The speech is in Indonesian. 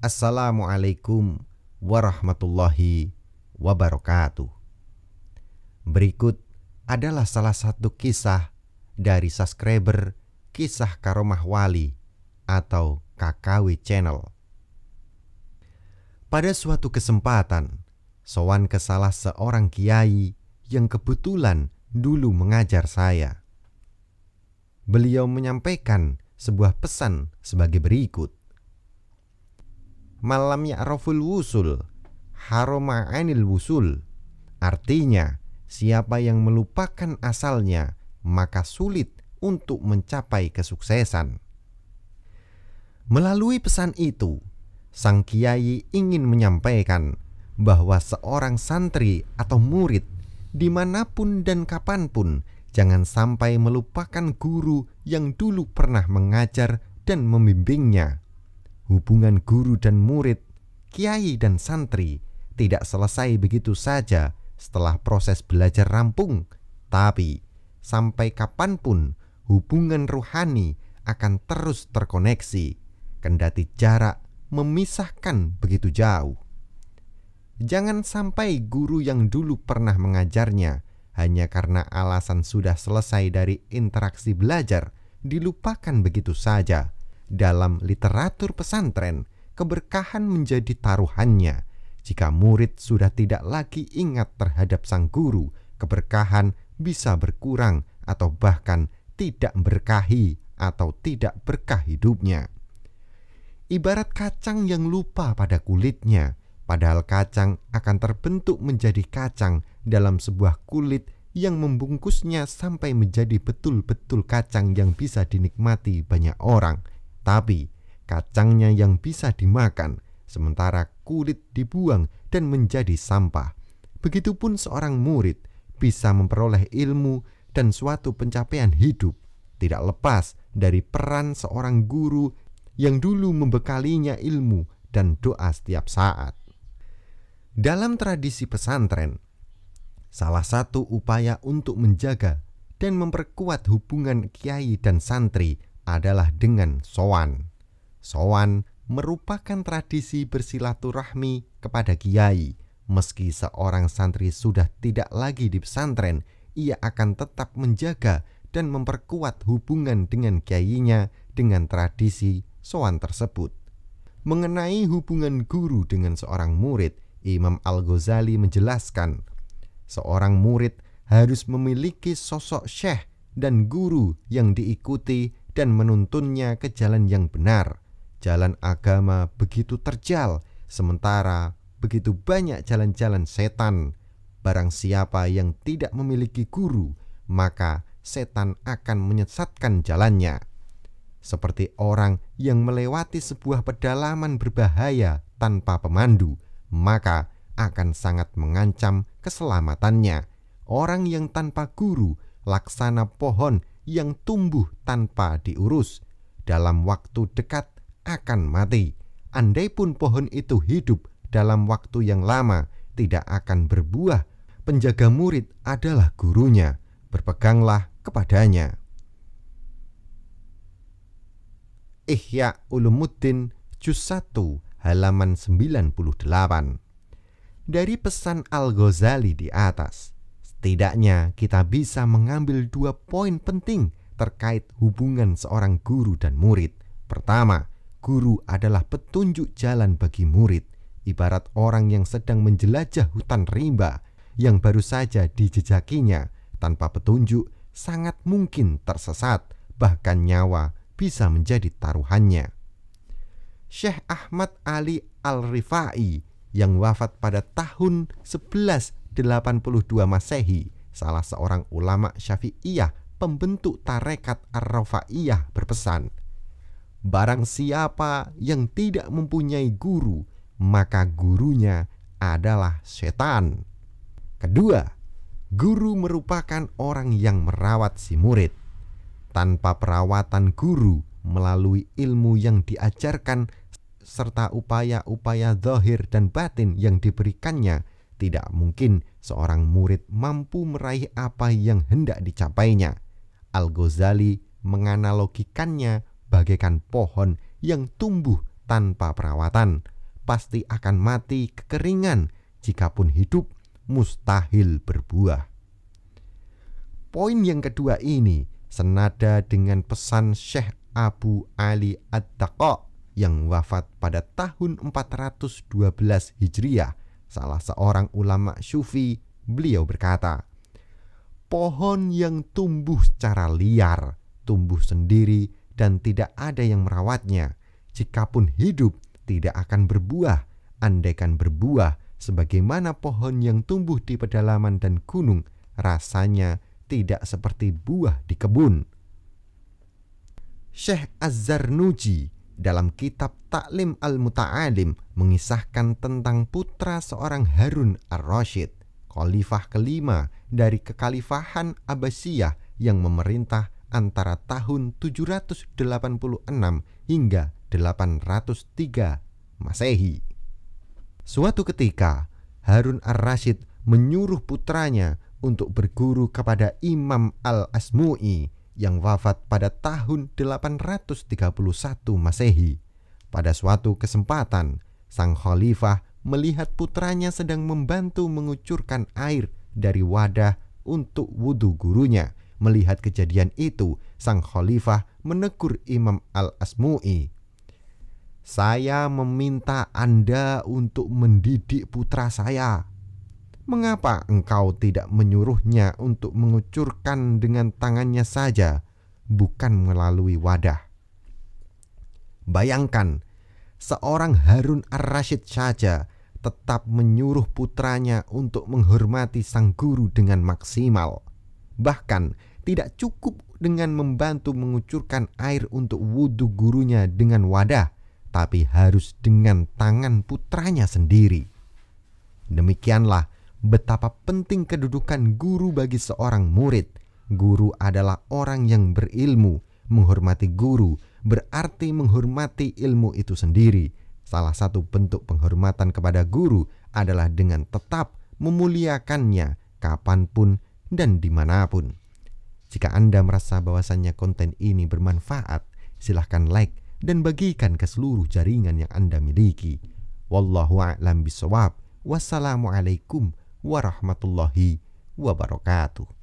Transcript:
Assalamualaikum warahmatullahi wabarakatuh. Berikut adalah salah satu kisah dari subscriber Kisah Karomah Wali atau KKW Channel. Pada suatu kesempatan, sowan ke salah seorang kiai yang kebetulan dulu mengajar saya. Beliau menyampaikan sebuah pesan sebagai berikut. Malam ya'raful wusul, haroma anil wusul. Artinya, siapa yang melupakan asalnya, maka sulit untuk mencapai kesuksesan. Melalui pesan itu, sang kiai ingin menyampaikan bahwa seorang santri atau murid dimanapun dan kapanpun jangan sampai melupakan guru yang dulu pernah mengajar dan membimbingnya. Hubungan guru dan murid, kiai dan santri tidak selesai begitu saja setelah proses belajar rampung, tapi sampai kapanpun hubungan ruhani akan terus terkoneksi, kendati jarak memisahkan begitu jauh. Jangan sampai guru yang dulu pernah mengajarnya hanya karena alasan sudah selesai dari interaksi belajar dilupakan begitu saja. Dalam literatur pesantren, keberkahan menjadi taruhannya. Jika murid sudah tidak lagi ingat terhadap sang guru, keberkahan bisa berkurang atau bahkan tidak berkahi atau tidak berkah hidupnya. Ibarat kacang yang lupa pada kulitnya, padahal kacang akan terbentuk menjadi kacang dalam sebuah kulit yang membungkusnya sampai menjadi betul-betul kacang yang bisa dinikmati banyak orang. Tapi kacangnya yang bisa dimakan, sementara kulit dibuang dan menjadi sampah. Begitupun seorang murid bisa memperoleh ilmu dan suatu pencapaian hidup, tidak lepas dari peran seorang guru yang dulu membekalinya ilmu dan doa setiap saat. Dalam tradisi pesantren, salah satu upaya untuk menjaga dan memperkuat hubungan kiai dan santri adalah dengan sowan. Sowan merupakan tradisi bersilaturahmi kepada kiai. Meski seorang santri sudah tidak lagi di pesantren, ia akan tetap menjaga dan memperkuat hubungan dengan kiainya dengan tradisi sowan tersebut. Mengenai hubungan guru dengan seorang murid, Imam Al-Ghazali menjelaskan, seorang murid harus memiliki sosok syekh dan guru yang diikuti dan menuntunnya ke jalan yang benar. Jalan agama begitu terjal, sementara begitu banyak jalan-jalan setan. Barang siapa yang tidak memiliki guru, maka setan akan menyesatkan jalannya. Seperti orang yang melewati sebuah pedalaman berbahaya tanpa pemandu, maka akan sangat mengancam keselamatannya. Orang yang tanpa guru, laksana pohon yang tumbuh tanpa diurus, dalam waktu dekat akan mati. Andaipun pohon itu hidup dalam waktu yang lama, tidak akan berbuah. Penjaga murid adalah gurunya, berpeganglah kepadanya. Ihya Ulumuddin Juz 1 halaman 98. Dari pesan Al-Ghazali di atas, setidaknya kita bisa mengambil 2 poin penting terkait hubungan seorang guru dan murid. Pertama, guru adalah petunjuk jalan bagi murid, ibarat orang yang sedang menjelajah hutan rimba yang baru saja dijejakinya. Tanpa petunjuk, sangat mungkin tersesat, bahkan nyawa bisa menjadi taruhannya. Syekh Ahmad Ali Al-Rifai yang wafat pada tahun 1182 Masehi, salah seorang ulama Syafi'iyah pembentuk tarekat Ar-Rafaiyah, berpesan, barang siapa yang tidak mempunyai guru, maka gurunya adalah setan. Kedua, guru merupakan orang yang merawat si murid. Tanpa perawatan guru melalui ilmu yang diajarkan serta upaya-upaya zahir dan batin yang diberikannya, tidak mungkin seorang murid mampu meraih apa yang hendak dicapainya. Al-Ghazali menganalogikannya bagaikan pohon yang tumbuh tanpa perawatan. pasti akan mati kekeringan, jikapun hidup mustahil berbuah. Poin yang kedua ini senada dengan pesan Syekh Abu Ali Ad-Daqa yang wafat pada tahun 412 Hijriah, salah seorang ulama Sufi. Beliau berkata, pohon yang tumbuh secara liar, tumbuh sendiri dan tidak ada yang merawatnya, jikapun hidup tidak akan berbuah. Andaikan berbuah sebagaimana pohon yang tumbuh di pedalaman dan gunung, rasanya tidak seperti buah di kebun. Syekh Az-Zarnuji dalam kitab Ta'lim Al-Muta'alim mengisahkan tentang putra seorang Harun Ar-Rasyid, khalifah kelima dari kekhalifahan Abbasiyah yang memerintah antara tahun 786 hingga 803 Masehi. Suatu ketika, Harun Ar-Rasyid menyuruh putranya untuk berguru kepada Imam Al-Asmu'i yang wafat pada tahun 831 Masehi. Pada suatu kesempatan, sang khalifah melihat putranya sedang membantu mengucurkan air dari wadah untuk wudhu gurunya. Melihat kejadian itu, sang khalifah menegur Imam Al-Asmu'i. Saya meminta Anda untuk mendidik putra saya. Mengapa engkau tidak menyuruhnya untuk mengucurkan dengan tangannya saja, bukan melalui wadah? Bayangkan, seorang Harun Ar-Rasyid saja tetap menyuruh putranya untuk menghormati sang guru dengan maksimal. Bahkan tidak cukup dengan membantu mengucurkan air untuk wudhu gurunya dengan wadah, tapi harus dengan tangan putranya sendiri. Demikianlah betapa penting kedudukan guru bagi seorang murid. Guru adalah orang yang berilmu. Menghormati guru berarti menghormati ilmu itu sendiri. Salah satu bentuk penghormatan kepada guru adalah dengan tetap memuliakannya kapanpun dan dimanapun. Jika Anda merasa bahwasannya konten ini bermanfaat, silahkan like dan bagikan ke seluruh jaringan yang Anda miliki. Wallahu a'lam bishawab. Wassalamualaikum warahmatullahi wabarakatuh.